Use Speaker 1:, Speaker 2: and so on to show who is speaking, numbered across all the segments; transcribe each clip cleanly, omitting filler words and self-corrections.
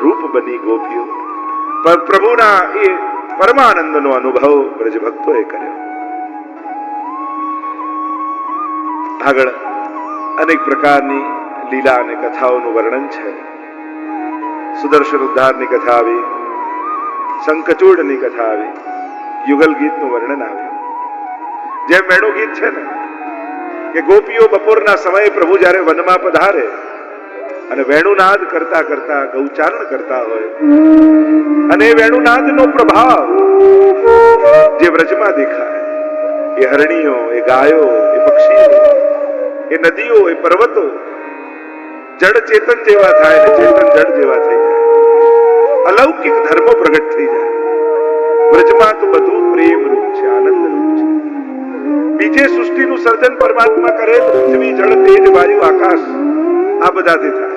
Speaker 1: રૂપ બની ગોપીઓ. પણ પ્રભુના એ પરમાનંદનો અનુભવ બ્રજ ભક્તોએ કર્યો. આગળ અનેક પ્રકારની લીલા અને કથાઓનું વર્ણન છે. સુદર્શન ઉદ્ધારની કથા આવી, શંખચૂડની કથા આવી, યુગલ ગીતનું વર્ણન આવ્યું. જેમ વેણુ ગીત છે ને કે ગોપીઓ બપોરના સમયે પ્રભુ જ્યારે વનમાં પધારે અને વેણુનાદ કરતા કરતા ગૌચારણ કરતા હોય અને વેણુનાદનો પ્રભાવ જે વ્રજમાં દેખાય, એ હરણીઓ, એ ગાયો, એ પક્ષીઓ, એ નદીઓ, એ પર્વતો જડ ચેતન જેવા થાય ને ચેતન જડ જેવા થઈ જાય. અલૌકિક ધર્મો પ્રગટ થઈ જાય. વ્રજમાં તો બધું પ્રેમ રૂપ છે, આનંદ રૂપ છે. બીજે સૃષ્ટિનું સર્જન પરમાત્મા કરે તો પૃથ્વી, જળ, તેજ, વાયુ, આકાશ આ બધાથી થાય.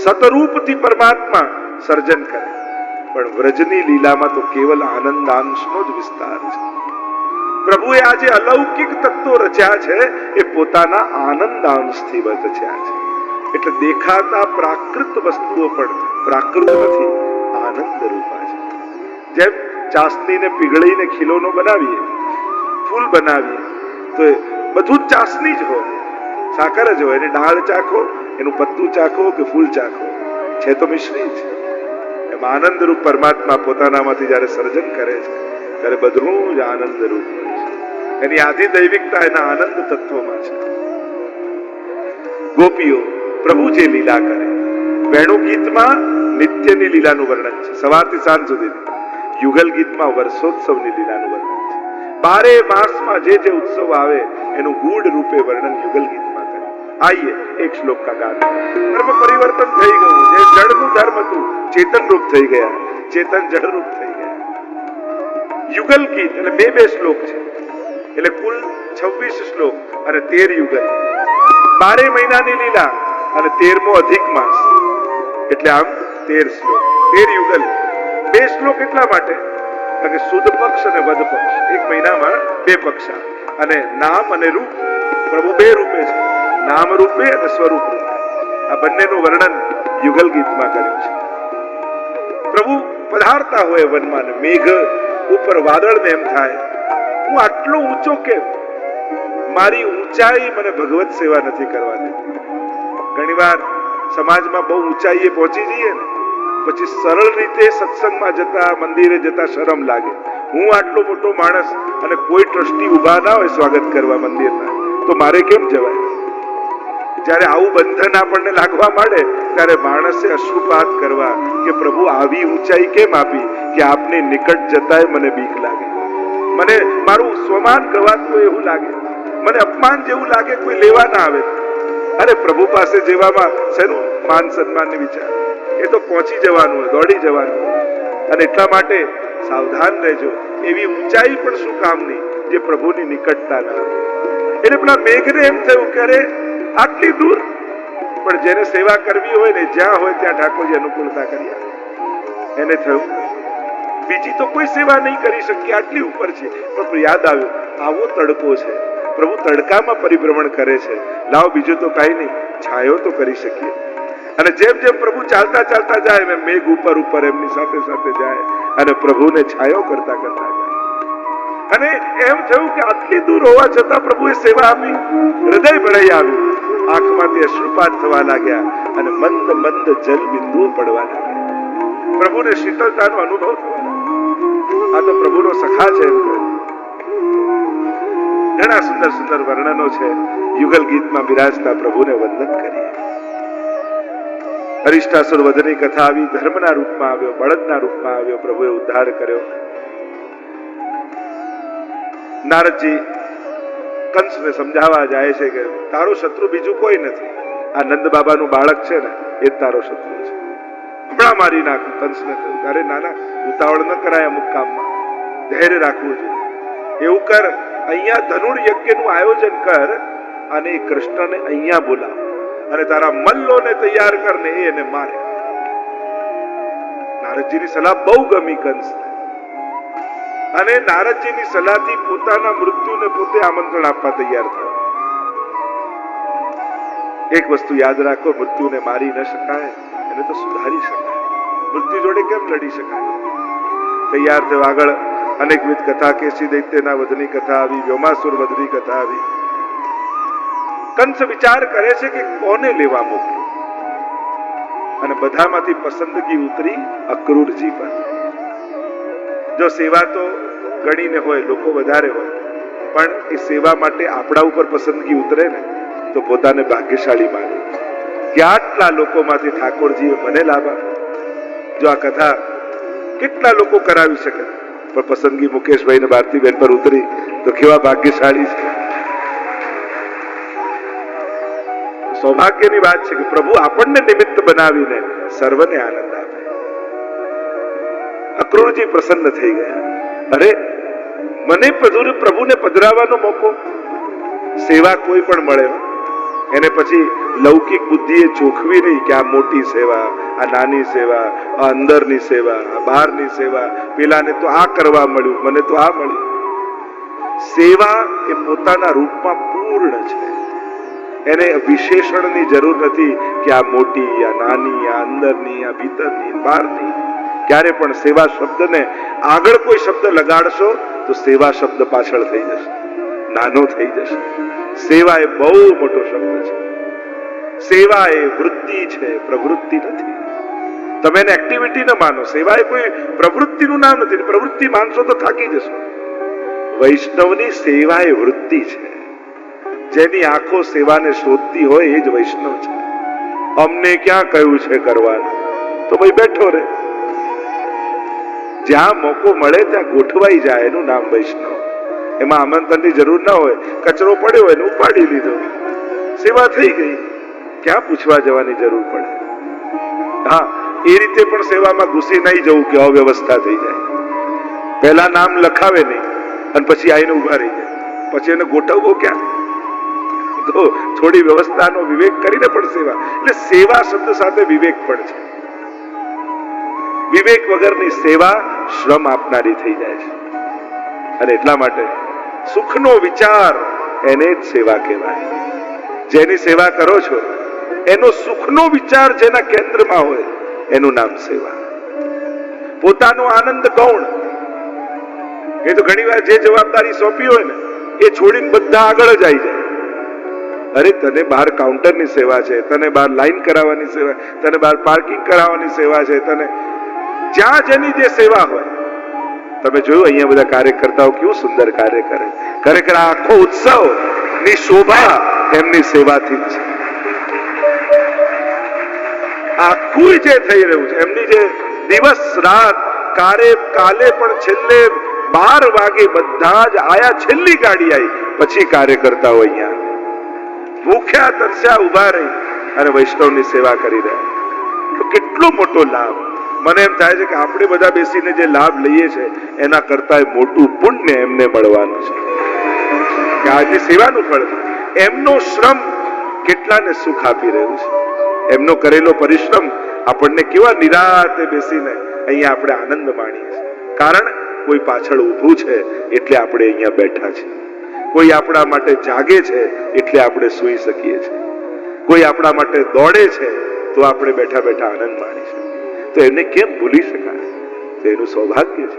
Speaker 1: સતરૂપથી પરમાત્મા સર્જન કરે, પણ વ્રજની લીલામાં તો કેવલ આનંદાંશનો જ વિસ્તાર છે. પ્રભુએ આજે અલૌકિક તત્વો રચ્યા છે, એ પોતાના આનંદાંશથી રચ્યા છે. એટલે દેખાતા પ્રાકૃત વસ્તુઓ પણ પ્રાકૃત નથી, આનંદ રૂપા છે. જેમ ચાસણીને પીગળીને ખીલોનો બનાવીએ, ફૂલ બનાવીએ, તો બધું જ ચાસણી જ હોય, સાકર જ હોય. એની ડાળ ચાખો, એનું પત્તું ચાખો કે ફૂલ ચાખો, છે તો મિશ્રી જ. એમ આનંદ રૂપ પરમાત્મા પોતાનામાંથી જયારે સર્જન કરે છે ત્યારે બધું જ આનંદ રૂપ હોય છે. એની આદિ દૈવિકતા એના આનંદ તત્વમાં છે. ગોપીઓ પ્રભુ જે લીલા કરે, વેણુ ગીતમાં નિત્યની લીલાનું વર્ણન છે, સવારથી સાંજ સુધીની. યુગલ ગીતમાં વર્ષોત્સવની લીલાનું વર્ણન છે. 12 માસમાં જે જે ઉત્સવ આવે એનું ગૂઢ રૂપે વર્ણન યુગલ ગીતમાં કરે. આઈએ એક શ્લોક કા ગાન. ધર્મ પરિવર્તન થઈ ગયું. જે જળનું ધર્મ હતું ચેતન રૂપ થઈ ગયા, ચેતન જળ રૂપ થઈ ગયા. યુગલ ગીત એટલે બે શ્લોક છે, એટલે કુલ 26 શ્લોક અને 13 યુગલ. 12 મહિનાની લીલા અને 13મો અધિક માસ એટલે આમ 13 શ્લોક, 13 યુગલ. 2 શ્લોક એટલા માટે કે સુદ પક્ષ અને વદ પક્ષ, એક મહિનામાં 2 પક્ષ. અને નામ અને રૂપ, પ્રભુ 2 રૂપે છે, નામ રૂપે અને સ્વરૂપ રૂપે. આ બંનેનું વર્ણન યુગલ ગીતમાં કર્યું છે. પ્રભુ પધારતા હોય વનમાં, મેઘ ઉપર વાદળને એમ થાય, હું આટલો ઊંચો કેમ? મારી ઊંચાઈ મને ભગવત સેવા નથી કરવા દેતી. ઘણીવાર સમાજમાં બહુ ઊંચાઈએ પહોંચી જઈએ ને પછી સરળ રીતે સત્સંગમાં જતા, મંદિરે જતા શરમ લાગે. હું આટલો મોટો માણસ અને કોઈ ટ્રસ્ટી ઉભા ના હોય સ્વાગત કરવા મંદિરના, તો મારે કેમ જવાય? જ્યારે આવું બંધન આપણને લાગવા માંડે ત્યારે માણસે અશ્રુપાત કરવા કે પ્રભુ આવી ઊંચાઈ કેમ આપી કે આપની નિકટ જતાય મને બીક લાગે, મને મારું સ્વમાન ગવાતું એવું લાગે, મને અપમાન જેવું લાગે, કોઈ લેવા ના આવે. અરે પ્રભુ પાસે જેવામાં શેનું માન સન્માનની વિચાર? એ તો પહોંચી જવાનું હોય, દોડી જવાનું હોય. અને એટલા માટે સાવધાન રહેજો. એવી ઊંચાઈ પણ શું કામની જે પ્રભુની નિકટતા ના હોય. એટલે પેલા મેઘને એમ થયું કે અરે આટલી દૂર, પણ જેને સેવા કરવી હોય ને જ્યાં હોય ત્યાં ઠાકોરજી અનુકૂળતા કરી આપે. એને થયું બીજી તો કોઈ સેવા નહીં કરી શકીએ, આટલી ઉપર છે. પણ યાદ આવ્યું આવો તડકો છે, પ્રભુ તડકામાં પરિભ્રમણ કરે છે, લાવ બીજું તો કઈ નહીં, છાયો તો કરી શકીએ. અને જેમ જેમ પ્રભુ ચાલતા ચાલતા જાય એમ મેઘ ઉપર ઉપર એમની સાથે સાથે જાય અને પ્રભુને છાયો કરતા કરતા જાય. અને એમ થયું કે આટલી દૂર હોવા છતાં પ્રભુએ સેવા આપી. હૃદય ભરાઈ આવ્યું, આંખમાંથી અશ્રુપાત થવા લાગ્યા અને મંદ મંદ જલ બિંદુઓ પડવા લાગ્યા. પ્રભુને શીતળતાનો અનુભવ થવા લાગ્યો. આ તો પ્રભુનો સખા છે એમ કહ્યું. ઘણા સુંદર સુંદર વર્ણનો છે. યુગલ ગીતમાં બિરાજતા પ્રભુને વંદન કરીએ. અરિષ્ટાસુર વધની કથા આવી, ધર્મના રૂપમાં આવ્યો, બળદના રૂપમાં આવ્યો, પ્રભુએ ઉદ્ધાર કર્યો. નારદજી કંસને સમજાવવા જાય છે કે તારો શત્રુ બીજું કોઈ નથી, આ નંદ બાબાનું બાળક છે ને એ જ તારો શત્રુ છે, હમણાં મારી નાખું. કંસને થયું અરે નાના, ઉતાવળ ન કરાય, અમુક કામમાં ધૈર્ય રાખવું જોઈએ. એવું કર, અહીંયા ધનુર યજ્ઞનું આયોજન કર અને કૃષ્ણને અહીંયા બોલાવ અને તારા મલ્લોને તૈયાર કરને એને મારે. નારદજીની સલાહ બહુ ગમી કંસને અને નારદજીની સલાહથી પોતાના મૃત્યુને પોતે આમંત્રણ આપવા તૈયાર થયો. એક વસ્તુ યાદ રાખો, મૃત્યુને મારી ન શકાય, એને તો સુધારી શકાય. મૃત્યુ જોડે કેમ લડી શકાય? તૈયાર થયો આગળ અનેકવિધ કથા, કેસી દૈત્યના વધની કથા આવી, વ્યોમાસુર વધની કથા આવી. કંસ વિચાર કરે છે કે કોને લેવા મોકલું, અને બધામાંથી પસંદગી ઉતરી અક્રૂરજી પર. જો સેવા તો ગણીને હોય, લોકો વધારે હોય, પણ એ સેવા માટે આપણા ઉપર પસંદગી ઉતરે ને તો પોતાને ભાગ્યશાળી માને કે આટલા લોકોમાંથી ઠાકોરજીએ મને લાભ આપ્યો. જો આ કથા કેટલા લોકો કરાવી શકે, પણ પસંદગી મુકેશભાઈ ને ભારતીબેન પર ઉતરી તો કેવા ભાગ્યશાળી છે. સૌભાગ્યની વાત છે કે પ્રભુ આપણને નિમિત્ત બનાવીને સર્વને આનંદ આપે. અક્રૂરજી પ્રસન્ન થઈ ગયા. અરે, મને પ્રભુને પધરાવવાનો મોકો. સેવા કોઈ પણ મળે એને પછી લૌકિક બુદ્ધિએ ચોખવી નહીં કે આ મોટી સેવા, આ નાની સેવા, આ અંદરની સેવા, આ બહારની સેવા, પેલાને તો આ કરવા મળ્યું, મને તો આ મળ્યું. સેવા એ પોતાના રૂપમાં પૂર્ણ છે. એને વિશેષણની જરૂર નથી કે આ મોટી, આ નાની, આ અંદરની, આ ભીતરની, બહારની. ક્યારે પણ સેવા શબ્દને આગળ કોઈ શબ્દ લગાડશો તો સેવા શબ્દ પાછળ થઈ જશે, નાનો થઈ જશે. સેવા એ બહુ મોટો શબ્દ છે. સેવા એ વૃત્તિ છે, પ્રવૃત્તિ નથી. તમે એને એક્ટિવિટી ન માનો. સેવા એ કોઈ પ્રવૃત્તિનું નામ નથી. પ્રવૃત્તિ માનશો તો થાકી જશો. વૈષ્ણવની સેવા એ વૃત્તિ છે. જેની આંખો સેવાને શોધતી હોય એ જ વૈષ્ણવ છે. અમને ક્યાં કહ્યું છે કરવાનું, તો ભાઈ બેઠો રે. જ્યાં મોકો મળે ત્યાં ગોઠવાઈ જાય એનું નામ વૈષ્ણવ. એમાં આમંત્રણની જરૂર ના હોય. કચરો પડ્યો હોય ને ઉપાડી લીધો, સેવા થઈ ગઈ. ક્યાં પૂછવા જવાની જરૂર પડે? હા, એ રીતે પણ સેવામાં ઘૂસી નહીં જવું કે અવ્યવસ્થા થઈ જાય. પહેલા નામ લખાવે નહીં અને પછી આવીને ઉભા રહી જાય, પછી એને ગોઠવવો ક્યાં? તો થોડી વ્યવસ્થાનો વિવેક કરીને પણ સેવા. એટલે સેવા શબ્દ સાથે વિવેક પણ છે. વિવેક વગરની સેવા શ્રમ આપનારી થઈ જાય છે. અને એટલા માટે સુખનો વિચાર એને જ સેવા કહેવાય. જેની સેવા કરો છો એનો સુખનો વિચાર જેના કેન્દ્રમાં હોય એનું નામ સેવા. પોતાનો આનંદ કોણ? એ તો ઘણી વાર જે જવાબદારી સોંપી હોય ને એ છોડીને બધા આગળ જ આવી જાય. અરે, તને બહાર કાઉન્ટરની સેવા છે, તને બહાર લાઈન કરાવવાની સેવા, તને બહાર પાર્કિંગ કરાવવાની સેવા છે, તને જ્યાં જેની જે સેવા હોય. તમે જોયું અહીંયા બધા કાર્યકર્તાઓ કેવું સુંદર કાર્ય કરે. ખરેખર આખો ઉત્સવ ની શોભા એમની સેવાથી જ છે. આખું જે થઈ રહ્યું છે એમની જે દિવસ રાત કાલે પણ છેલ્લે 12 વાગે બધા જ આયા. છેલ્લી ગાડી આવી પછી કાર્યકર્તાઓ અહીંયા ભૂખ્યા તરસ્યા ઉભા રહી અને વૈષ્ણવની સેવા કરી રહ્યા. તો કેટલો મોટો લાભ. મને એમ થાય છે કે આપણે બધા બેસીને જે લાભ લઈએ છીએ એના કરતા મોટું પુણ્ય એમને મળવાનું છે કે આજે સેવાનું ફળ છે. એમનો શ્રમ કેટલાને સુખ આપી રહ્યું છે. એમનો કરેલો પરિશ્રમ આપણને કેવા નિરાતે બેસીને અહીંયા આપણે આનંદ માણીએ છીએ. કારણ કોઈ પાછળ ઊભું છે એટલે આપણે અહીંયા બેઠા છીએ. કોઈ આપણા માટે જાગે છે એટલે આપણે સૂઈ શકીએ છીએ. કોઈ આપણા માટે દોડે છે તો આપણે બેઠા બેઠા આનંદ માણી શકીએ. તો એમને કેમ ભૂલી શકાય? તો એનું સૌભાગ્ય છે.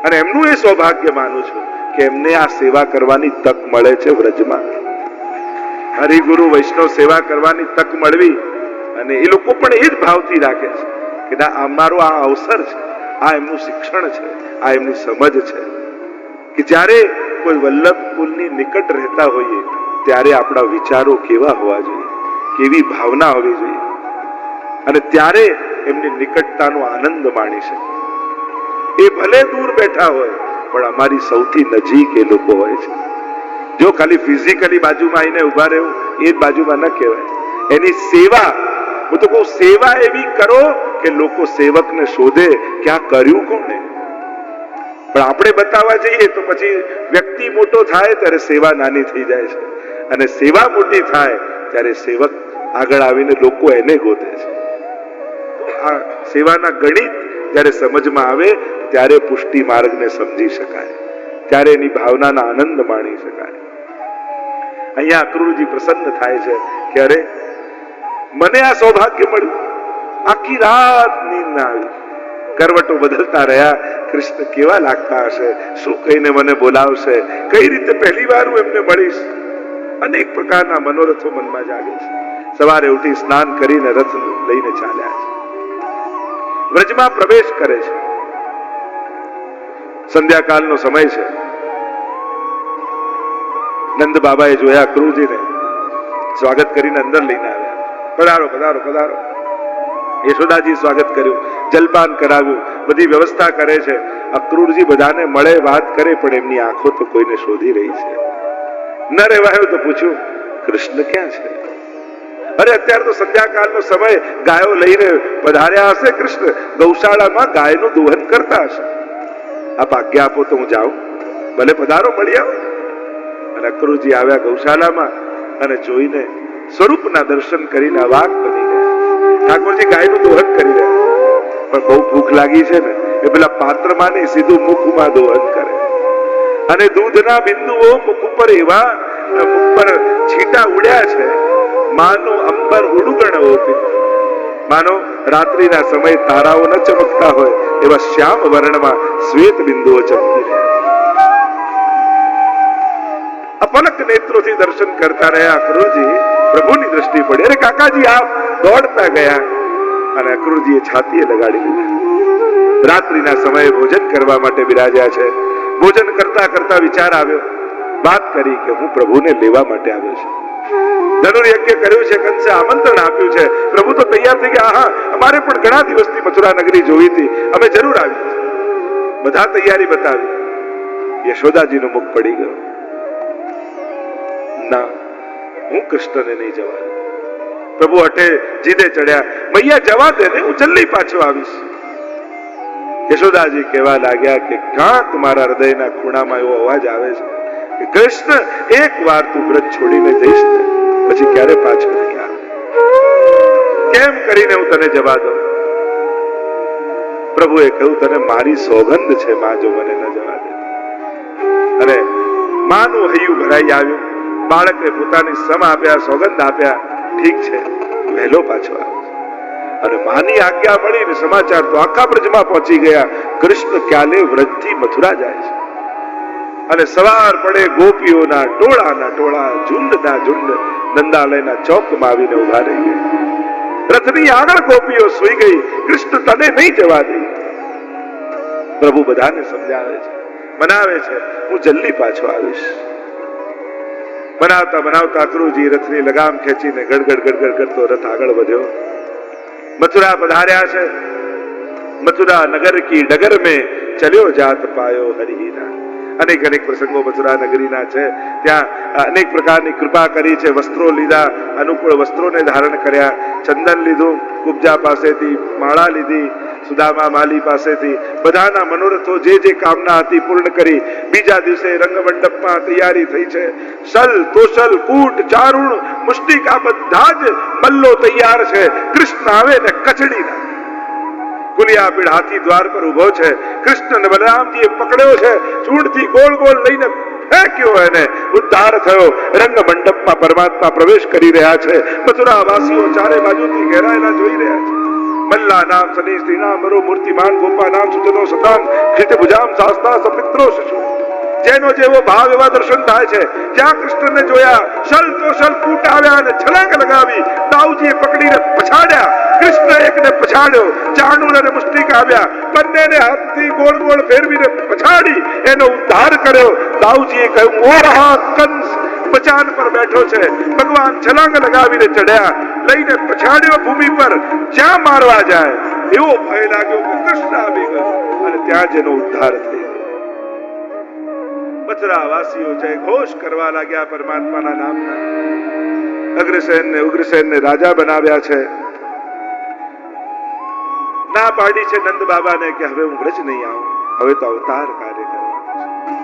Speaker 1: અને એમનું એ સૌભાગ્ય માનું છું કે એમને આ સેવા કરવાની તક મળે છે વ્રજમાં. હરિગુરુ વૈષ્ણવ સેવા કરવાની તક મળવી અને એ લોકો પણ એ જ ભાવથી રાખે છે કે ના, અમારો આ અવસર છે, આ એમનું શિક્ષણ છે, આ એમની સમજ છે કે જ્યારે કોઈ વલ્લભ કુલની નિકટ રહેતા હોઈએ ત્યારે આપણા વિચારો કેવા હોવા જોઈએ, કેવી ભાવના હોવી જોઈએ, અને ત્યારે એમની નિકટતાનો આનંદ માણી શકે. એ ભલે દૂર બેઠા હોય પણ અમારી સૌથી નજીક એ લોકો હોય છે. જો ખાલી ફિઝિકલી બાજુમાં આવીને ઉભા રહેવું એ જ બાજુમાં ન કહેવાય. એની સેવા, હું તો કહું, સેવા એવી કરો કે લોકો સેવકને શોધે કે આ કર્યું કોને. પણ આપણે બતાવવા જઈએ તો પછી વ્યક્તિ મોટો થાય ત્યારે સેવા નાની થઈ જાય છે, અને સેવા મોટી થાય ત્યારે સેવક આગળ આવીને લોકો એને ગોતે છે. આ સેવાના ગણિત જ્યારે સમજમાં આવે ત્યારે પુષ્ટિ માર્ગને સમજી શકાય, ત્યારે એની ભાવનાના આનંદ માણી શકાય. અહીંયા અક્રૂરજી પ્રસન્ન થાય છે કે અરે, મને આ સૌભાગ્ય મળ્યું. આખી રાતની કામના આવી. કરવટો બદલતા રહ્યા. કૃષ્ણ કેવા લાગતા હશે, શું કહીને મને બોલાવશે, કઈ રીતે પહેલી વાર હું એમને મળીશ. અનેક પ્રકારના મનોરથો મનમાં જાગે છે. સવારે ઉઠી સ્નાન કરીને રથ લઈને ચાલ્યા છે. વ્રજમાં પ્રવેશ કરે છે. સંધ્યાકાળનો સમય છે. નંદ બાબાએ જોયા અક્રૂરજીને, સ્વાગત કરીને અંદર લઈને આવ્યા. પધારો પધારો પધારો. યશોદાજી સ્વાગત કર્યું, જલપાન કરાવ્યું, બધી વ્યવસ્થા કરે છે. અક્રૂરજી બધાને મળે, વાત કરે, પણ એમની આંખો તો કોઈને શોધી રહી છે. ન રહેવાયો તો પૂછ્યું, કૃષ્ણ ક્યાં છે? અરે અત્યારે તો સંધ્યાકાળનો સમય, ગાયો લઈને પધાર્યા હશે. કૃષ્ણ ગૌશાળામાં ગાયનું દોહન કરતા હશે. આપ આજ્ઞા આપો તો હું જાઉં. ભલે પધારો, મળી આવો. અને અક્રૂરજી આવ્યા ગૌશાળામાં અને જોઈને સ્વરૂપના દર્શન કરીને અવાક બની ગયા. ઠાકોરજી ગાયનું દોહન કરી રહ્યા, પણ બહુ ભૂખ લાગી છે ને, એ પેલા પાત્રમાં નહીં, સીધું મુખમાં દોહન કરે. અને દૂધના બિંદુઓ મુખ ઉપર એવા મુખ પર છીટા ઉડ્યા છે, માનો અંબર ઉડુગણ હોતી, માનો રાત્રિના સમયે તારાઓ ન ચમકતા હોય એવા શ્યામ વર્ણમાં શ્વેત બિંદુઓ ચમકી રહ્યા. અપલક નેત્રોથી દર્શન કરતા રહ્યા અક્રૂરજી. પ્રભુની દ્રષ્ટિ પડી. અરે કાકાજી, આપ દોડતા ગયા. અને અક્રૂરજીએ છાતીએ લગાડી લીધા. રાત્રિના સમયે ભોજન કરવા માટે બિરાજ્યા છે. ભોજન કરતા કરતા વિચાર આવ્યો, વાત કરી કે હું પ્રભુને લેવા માટે આવ્યો છું. ધનુર્યજ્ઞ કર્યું છે, કંસે આમંત્રણ આપ્યું છે, પ્રભુ તો તૈયાર થઈ ગયા. હા, અમારે પણ ઘણા દિવસથી મથુરા નગરી જોઈ હતી, અમે જરૂર આવી. બધા તૈયારી બતાવી. યશોદાજીનું મુખ પડી ગયું. ના, હું કૃષ્ણને નહીં જવા દઉં. પ્રભુ હઠે જીદે ચડ્યા, મૈયા જવા દે ને, હું જલ્દી પાછો આવીશ. યશોદાજી કહેવા લાગ્યા કે ક્યાં તમારા હૃદયના ખૂણામાં એવો અવાજ આવે છે કે કૃષ્ણ, એક વાર તું વ્રત છોડીને જઈશ ને પછી ક્યારે પાછો નહીં આવે. કેમ કરીને હું તને જવા દઉં? પ્રભુએ કહ્યું, તને મારી સોગંદ છે માં, જો મને ન જવા દે. અને માનું હૈયું ભરાઈ આવ્યું. બાળકે પોતાની સમ આપ્યા, સોગંદ આપ્યા, ઠીક છે, વહેલો પાછો આવે. અને માની આજ્ઞા મળીને સમાચાર તો આખા બ્રજમાં પહોંચી ગયા. કૃષ્ણ ક્યાલે વ્રજથી મથુરા જાય છે. અને સવાર પડે ગોપીઓના ટોળાના ટોળા, ઝુંડના ઝુંડ નંદાલયના ચોકમાં આવીને ઉભા રહી ગયા. રથની આગળ ગોપીઓ સૂઈ ગઈ. કૃષ્ણ તને નહીં જવા દે. પ્રભુ બધાને સમજાવે છે, મનાવે છે, હું જલ્દી પાછો આવીશ. બનાવતા બનાવતા અક્રૂરજી રથની લગામ ખેંચીને ગડગડ ગડગડ કરતો રથ આગળ વધ્યો. મથુરા પધાર્યા છે. મથુરા નગર કી ડગર में ચલ્યો જાત પાયો હરિના. અનેક અનેક પ્રસંગો મથુરા નગરીના છે. ત્યાં અનેક પ્રકારની કૃપા કરી છે. વસ્ત્રો લીધા, અનુકૂળ વસ્ત્રોને ધારણ કર્યા. ચંદન લીધું કુબજા પાસેથી, માળા લીધી સુદામા માલી પાસેથી. બધાના મનોરથો જે જે કામના હતી પૂર્ણ કરી. બીજા દિવસે રંગમંડપમાં તૈયારી થઈ છે. સલ, તોસલ, કૂટ, ચારુણ, મુષ્ટિકા બધા જ મલ્લો તૈયાર છે. કૃષ્ણ આવે ને કચડી નાખે. ગુલિયાપીડ હાથી દ્વાર પર ઉભો છે. કૃષ્ણ બલરામજીએ પકડ્યો છે, ચૂંડથી ગોળ ગોળ લઈને ફેંક્યો. એને ઉદ્ધાર થયો. રંગ મંડપમાં પરમાત્મા પ્રવેશ કરી રહ્યા છે. મથુરા વાસીઓ ચારે બાજુથી ઘેરાયેલા જોઈ રહ્યા છે. મલ્લા નામ સની સ્ત્રીનામ મરો મૂર્તિમાન ગોપા નામ સુજનો સતામ ખિત ભુજામ શાસ્તા સપિત્રો શિશુ. જેનો જેવો ભાવ એવા દર્શન થાય છે. જ્યાં કૃષ્ણને જોયા, શલ તો શલ કૂટ આવ્યા અને છલાંગ લગાવી. દાઉજીએ પકડીને પછાડ્યા. કૃષ્ણ એકને પછાડ્યો. ચાણુર અને મુષ્ટિક આવ્યા. બંનેને હાથથી ગોળ ગોળ ફેરવીને પછાડી એનો ઉદ્ધાર કર્યો. દાઉજીએ કહ્યું, મોરહા કંસ બચાન પર બેઠો છે. ભગવાન છલાંગ લગાવીને ચડ્યા, લઈને પછાડ્યો ભૂમિ પર. જ્યાં મારવા જાય એવો ભય લાગ્યો કે કૃષ્ણ આવી ગયો અને ત્યાં જ એનો ઉદ્ધાર થઈ ગયો. મથુરા વાસીઓ જય ઘોષ કરવા લાગ્યા પરમાત્માના નામના. ઉગ્રસેનને રાજા બનાવ્યા છે. ના પાડી છે નંદ બાબાને કે હવે હું વ્રજ નહીં આવું, હવે તો અવતાર કાર્ય કરવાનું છે.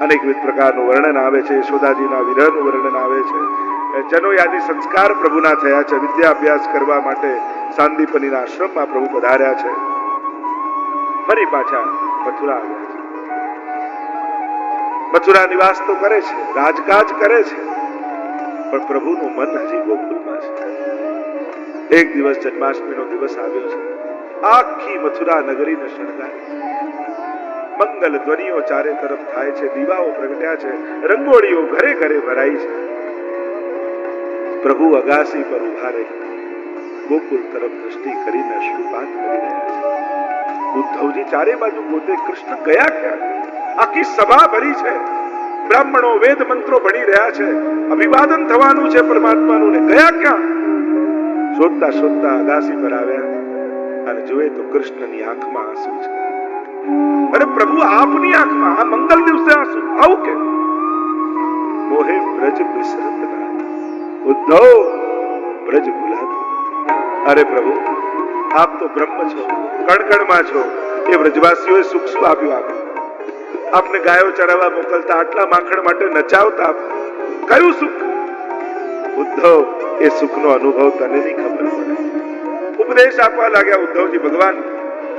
Speaker 1: અનેકવિધ પ્રકારનું વર્ણન આવે છે. યશોદાજીના વિરહનું વર્ણન આવે છે. જનોયાદી સંસ્કાર પ્રભુના થયા છે. વિદ્યાભ્યાસ કરવા માટે સાંદીપનીના આશ્રમમાં પ્રભુ પધાર્યા છે. ફરી પાછા મથુરા આવ્યા છે. મથુરા નિવાસ તો કરે છે, રાજકાજ કરે છે, પણ પ્રભુનું મન હજી ગોકુળમાં છે. એક દિવસ જન્માષ્ટમીનો દિવસ આવ્યો છે. આખી મથુરા નગરીને શણગારી. મંગલ ધ્વનિઓ ચારે તરફ થાય છે, દીવાઓ પ્રગટ્યા છે, રંગોળીઓ ઘરે ઘરે ભરાઈ છે. પ્રભુ અગાસી પર ઉભા રહી ગોકુળ તરફ દ્રષ્ટિ કરીને અશ્રુપાત કરી રહ્યા છે. ઉદ્ધવજી ચારે બાજુ પોતે કૃષ્ણ ગયા ક્યાં? આખી સભા ભરી છે, બ્રાહ્મણો વેદ મંત્રો ભણી રહ્યા છે, અભિવાદન થવાનું છે પરમાત્માનું, ને ગયા ક્યાં? શોધતા શોધતા અગાસી પર આવ્યા અને જોયે તો કૃષ્ણની આંખમાં આંસુ છે. અરે પ્રભુ, આપની આંખમાં આ મંગલ દિવસે આંસુ આવું કે? મોહે બ્રજ બિસરત ના ઉદ્ધવ, બ્રજ ભૂલાતું. અરે પ્રભુ, આપ તો બ્રહ્મ છો, કણકણમાં છો. એ વ્રજવાસીઓએ સુખ શું આપ્યું? આપને ગાયો ચરાવવા મોકલતા, આટલા માખણ માટે નચાવતા, કયું સુખ? ઉદ્ધવ, એ સુખનો અનુભવ તને નહીં ખબર પડે. ઉપદેશ આપવા લાગ્યા ઉદ્ધવજી, ભગવાન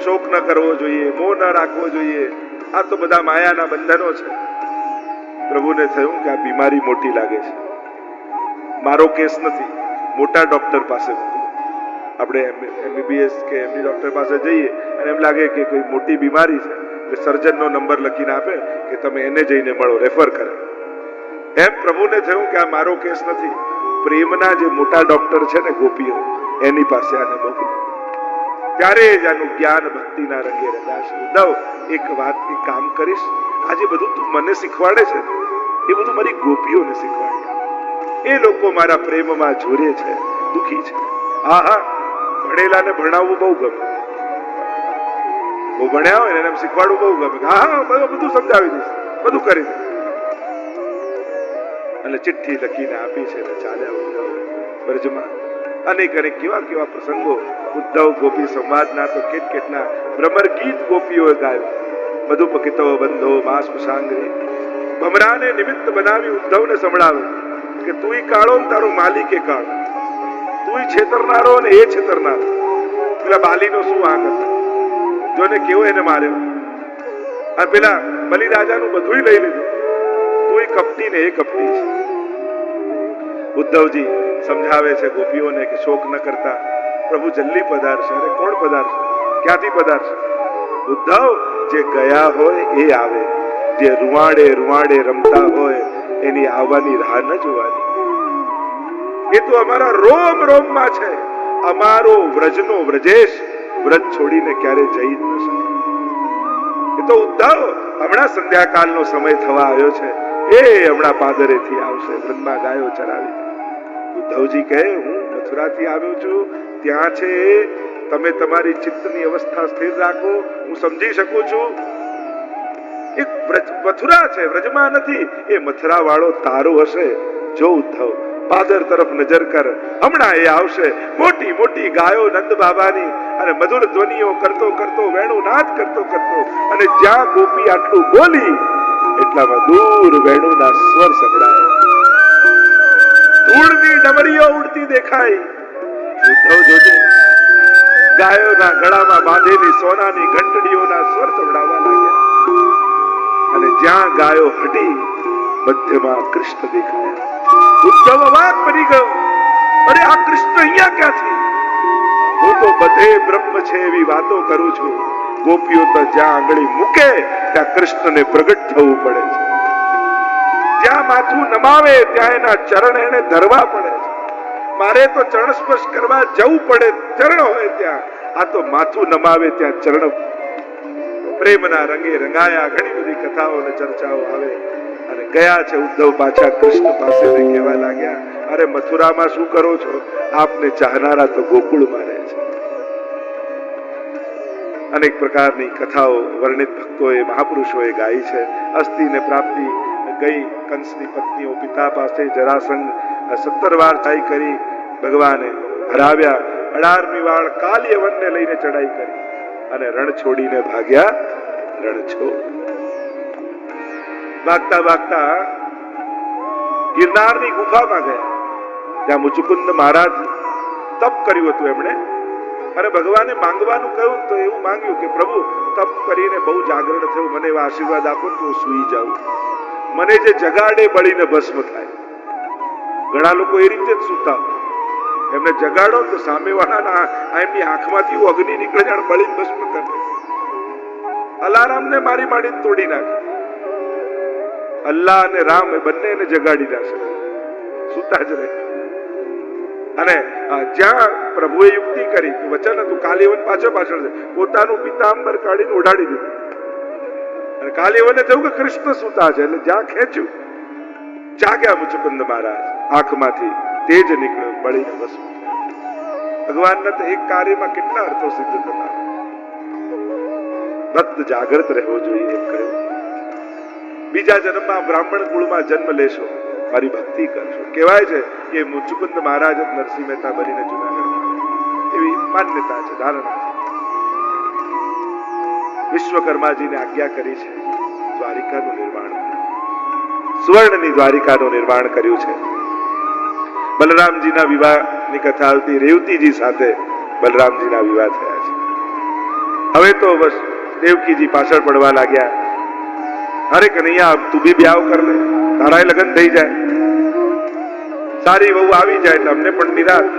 Speaker 1: શોક ન કરવો જોઈએ, મોહ ન રાખવો જોઈએ, આ તો બધા માયાના બંધનો છે. પ્રભુને થયું કે આ બીમારી મોટી લાગે છે, મારો કેસ નથી, મોટા ડોક્ટર પાસે મોકલો. આપણે એમબીબીએસ કે એમડી ડોક્ટર પાસે જઈએ અને એમ લાગે કે કોઈ મોટી બીમારી છે, એટલે સર્જનનો નંબર લખીને આપે કે તમે એને જઈને મળો, રેફર કરે. એમ પ્રભુને થયું કે આ મારો કેસ નથી, પ્રેમના જે મોટા ડોક્ટર છે ને ગોપીઓ, એની પાસે આને મોકલો. ત્યારે જ આનું જ્ઞાન ભક્તિના રંગે રંગાશે. ઉદ્ધવ, એક કામ કરીશ, આ જે બધું તું મને શીખવાડે છે એ બધું મારી ગોપીઓને શીખવાડે. એ લોકો મારા પ્રેમમાં ઝૂરે છે, દુખી છે. આહા, ભણેલાને ભણાવવું બહુ ગમે, બહુ ભણ્યા હોય ને એને શીખવાડવું બહુ ગમે. હા, બધું સમજાવી દઈશ, બધું કરી દઈશ. અને ચિઠ્ઠી લખીને આપી છે ને ચાલ્યા ઉદ્ધવ બ્રજમાં. અનેક અનેક કેવા કેવા પ્રસંગો ઉદ્ધવ ગોપી સંવાદના તો કેટલા ભ્રમર ગીત ગોપીઓએ ગાયું. મધુપકિતો બંધો માસ પશાંગરે, ભમરાને નિમિત્ત બનાવી ઉદ્ધવને સંભળાવે કે તુંય કાળો ને તારો માલિક એ કાળો, તુંય છેતરનારો ને એ છેતરનારો. પેલા બાલીનો શું વાંક હતો, જોને કેવો એને માર્યો. આ પેલા બલિરાજાનું બધું લઈ લીધું, તુંય કપટી ને એ કપટી છે. ઉદ્ધવજી સમજાવે છે ગોપીઓને કે શોક ન કરતા, પ્રભુ જલ્દી પધારશે. અરે કોણ પધારશે? ક્યાંથી પધારશે? ઉદ્ધવ, જે ગયા હોય એ આવે, જે રૂવાડે રૂવાડે રમતા હોય એની આવવાની રાહ ન જોવાની. એ તો અમારા રોમ રોમમાં છે. અમારો વ્રજનો વ્રજેશ વ્રજ છોડીને ક્યારે જઈ જ ન શકે. એ તો ઉદ્ધવ હમણાં સંધ્યાકાળનો સમય થવા આવ્યો છે, એ હમણાં પાદરેથી આવશે, વૃંદમાં ગાયો ચરાવી. ઉદ્ધવજી કહે, હું મથુરાથી આવ્યો છું, ત્યાં છે, તમે તમારી ચિત્તની અવસ્થા સ્થિર રાખો, હું સમજી શકું છું. એક મથુરા છે, વ્રજમાં નથી. એ મથુરા વાળો તારો હશે. જો ઉદ્ધવ, પાદર તરફ નજર કર, હમણાં એ આવશે, મોટી મોટી ગાયો નંદ બાબાની, અને મધુર ધ્વનિઓ કરતો કરતો, વેણુ નાદ કરતો કરતો, અને જ્યાં ગોપી આટલું બોલી એટલામાં દૂર વેણુના સ્વર સંભળાયા. ધૂળની ડમરીઓ ઉડતી દેખાઈ. ઉદ્ધવ જોજે, ગાયોના ગળામાં બાંધેલી સોનાની ઘંટડીઓના સ્વર સંભળાવા લાગ્યા. અને જ્યાં ગાયો હટી મધ્યમાં કૃષ્ણ દેખાયા. ઉદ્ધવ અવાક બની ગયો, અરે આ કૃષ્ણ અહીંયા ક્યાંથી? હું તો બધે બ્રહ્મ છે એવી વાતો કરું છું, ગોપીઓ તો જ્યાં આંગળી મૂકે ત્યાં કૃષ્ણને પ્રગટ થવું પડે છે. જ્યાં માથું નમાવે ત્યાં એના ચરણ એને ધરવા પડે છે. મારે તો ચરણ સ્પર્શ કરવા જવું પડે, ચરણ હોય ત્યાં. આ તો માથું નમાવે ત્યાં ચરણ. પ્રેમના રંગે રંગાયા. ઘણી બધી કથાઓ અને ચર્ચાઓ આવે. અને ગયા છે ઉદ્ધવ પાછા કૃષ્ણ પાસે કહેવા લાગ્યા, અરે મથુરામાં શું કરો છો? આપને ચાહનારા તો ગોકુળમાં રહે છે. અનેક પ્રકારની કથાઓ વર્ણિત ભક્તોએ મહાપુરુષોએ ગાઈ છે. અસ્થિને પ્રાપ્તિ ગઈ કંસની પત્નીઓ પિતા પાસે જરાસંઘ 17 વાર ચડાઈ કરી, ભગવાને હરાવ્યા. 18મી વાર કાલ્યવનને લઈને ચડાઈ કરી અને રણ છોડીને ભાગ્યા. રણ છોડ ભાગતા ભાગતા ગિરનારની ગુફામાં ગયા, જ્યાં મુચુકુંદ મહારાજ તપ કર્યું હતું એમણે. અને ભગવાને માંગવાનું કહ્યું તો એવું માંગ્યું કે પ્રભુ, તપ કરીને બહુ જાગરણ થયું, મને એવા આશીર્વાદ આપો તો હું સૂઈ જાઉં, મને જે જગાડે બળીને ભસ્મ થાય. ઘણા લોકો એ રીતે જ સૂતા, એમને જગાડો તો સામેવાળાના એમની આંખમાંથી અગ્નિ નીકળે જાણે બળીને ભસ્મ કરે. અલારામ ને મારી માડીને તોડી નાખે. અલ્લાહ અને રામ એ બંને એને જગાડી નાખે, સુતા જ રહે. અને જ્યાં પ્રભુએ યુક્તિ કરી કે વચન હતું કાલીવન પાછળ છે, પોતાનું પિતાંબર કાઢીને ઓઢાડી દીધું. અને કાલીવને થયું કે કૃષ્ણ સુતા છે, એટલે જ્યાં ખેંચ્યું જાગ્યા મુચુકુંદ મહારાજ, આંખમાંથી તેજ નીકળ્યો, બળીને ભસ્મ થયા. ભગવાનના તો એક કાર્યમાં કેટલા અર્થો સિદ્ધ થતા. ભક્ત જાગૃત રહેવો જોઈએ એમ કહ્યું. બીજા જન્મમાં બ્રાહ્મણ કુળમાં જન્મ લેશો, મારી ભક્તિ કરશો. કહેવાય છે કે મુચુકુંદ મહારાજ નરસિંહ મહેતા બનીને જુનાગઢ, એવી માન્યતા છે, ધારણા છે. વિશ્વકર્માજીને આજ્ઞા કરી છે દ્વારિકાનું નિર્માણ, સુવર્ણની દ્વારિકાનું નિર્માણ કર્યું છે. બલરામજીના વિવાહની કથા આવતી, રેવતીજી સાથે બલરામજીના વિવાહ થયા છે. હવે તો બસ દેવકીજી પાછળ પડવા લાગ્યા. અરે કનૈયા તું બી બ્યાવ કર લે, તારાય લગ્ન થઈ જાય, સારી વહુ આવી જાય એટલે અમને પણ નિરાશ.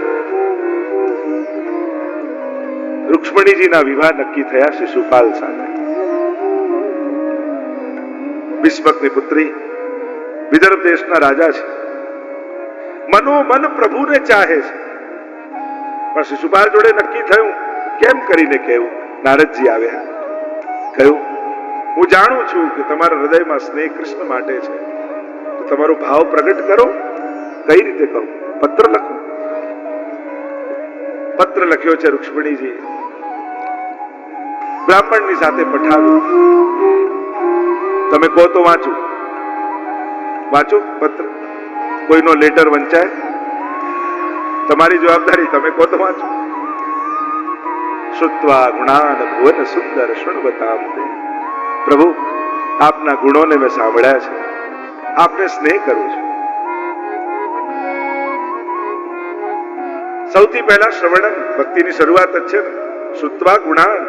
Speaker 1: રૂક્ષ્મણીજીના વિવાહ નક્કી થયા શિશુપાલ સાથે. ભીષ્મકની પુત્રી, વિદર્ભ દેશના રાજા છે, મનોમન પ્રભુને ચાહે છે. પણ શિશુપાલ જોડે નક્કી થયું કેમ કરીને કહેવું. નારદજી આવ્યા, કહ્યું હું જાણું છું કે તમારા હૃદયમાં સ્નેહ કૃષ્ણ માટે છે, તો તમારો ભાવ પ્રગટ કરો. કઈ રીતે કહું? પત્ર લખો. પત્ર લખ્યો છે રૂક્ષ્મણીજી, બ્રાહ્મણની સાથે પઠાવ્યું. તમે કહો તો વાંચું. વાંચો પત્ર. કોઈનો લેટર વંચાય? તમારી જવાબદારી, તમે કહો તો વાંચો. શ્રુત્વા ગુણાન ભુવન સુંદર શૃણવતામ તે. પ્રભુ આપના ગુણોને મેં સાંભળ્યા છે, આપને સ્નેહ કરું છું. સૌથી પહેલા શ્રવણમ, ભક્તિની શરૂઆત જ છે ને. શ્રુત્વા ગુણાન,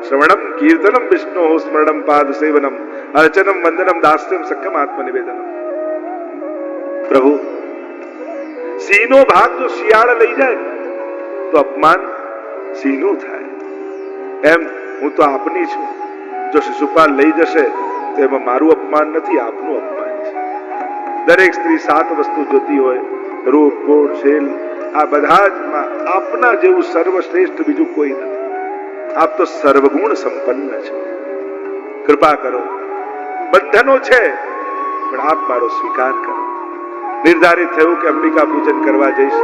Speaker 1: શ્રવણમ કીર્તનમ વિષ્ણુ સ્મરણમ પાદ સેવનમ અર્ચનમ વંદનમ દાસ્યમ સખ્યમ આત્મનિવેદનમ. પ્રભુ સિંહનો ભાગ જો શિયાળ લઈ જાય તો અપમાન સિંહનું થાય, એમ હું તો આપની છું. જો શિશુપાલ લઈ જશે તો એમાં મારું અપમાન નથી, આપનું અપમાન છે. દરેક સ્ત્રી 7 વસ્તુ જોતી હોય, રૂપ ગુણ શીલ, આ બધા જ આપના જેવું સર્વશ્રેષ્ઠ બીજું કોઈ નથી. આપ તો સર્વગુણ સંપન્ન છે. કૃપા કરો. બંધનો છે પણ આપ મારો સ્વીકાર કરો. નિર્ધારિત થયું કે અંબિકા પૂજન કરવા જઈશ.